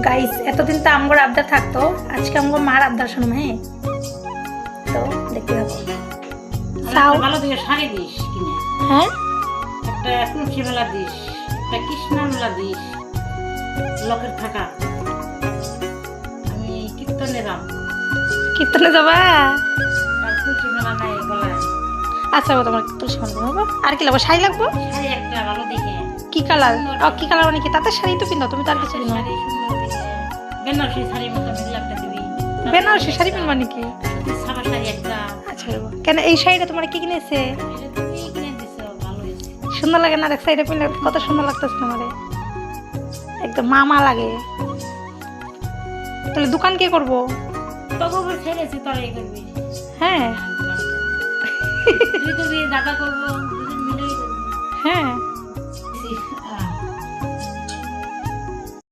Guys এতদিন তো আমগোর আবদার থাকতো, আজকে আমগো মার আবদার শুনুম। হ্যাঁ তো দেখতে থাকো। চাও ভালো দিকে শাড়ি দিস কিনে, হ্যাঁ একটা তুলসী মেলা দিস, একটা কৃষ্ণ মেলা দিস, লোকের থাকা। আমি কীর্তনে যাব, কীর্তনে যাবা? আর তুলসী মেলা নাই গলায়। আচ্ছা বাবা, তোমার তুলসী মালা নেবো। আর কি লাগবো? শাড়ি লাগবো? শাড়ি একটা ভালো দেখে, কি কালার? ও কি কালার মানে কি? তাতে শাড়ি তো পিনো, তুমি তো আর কিছু পিনো। শাড়ি সুন্দর দেখে, বেনারসি শাড়ি মতো মিলে একটা দিবি। বেনারসি শাড়ি পিনবা নাকি? সাদা শাড়ি একটা। আচ্ছা বাবা, কেন এই শাড়িটা তোমার কি কিনেছে? এটা তুমি কিনে দিছো, ভালো হয়েছে। সুন্দর লাগে না? এক সাইডে পিনলে কত সুন্দর লাগতেছে তোমারে, একদম মামা লাগে। তাহলে দোকান কে করবো? তবু ছেড়েছি, তোরাই করবি। হ্যাঁ তুই করবি, দাদা করবো, দুজন মিলেই করবি। হ্যাঁ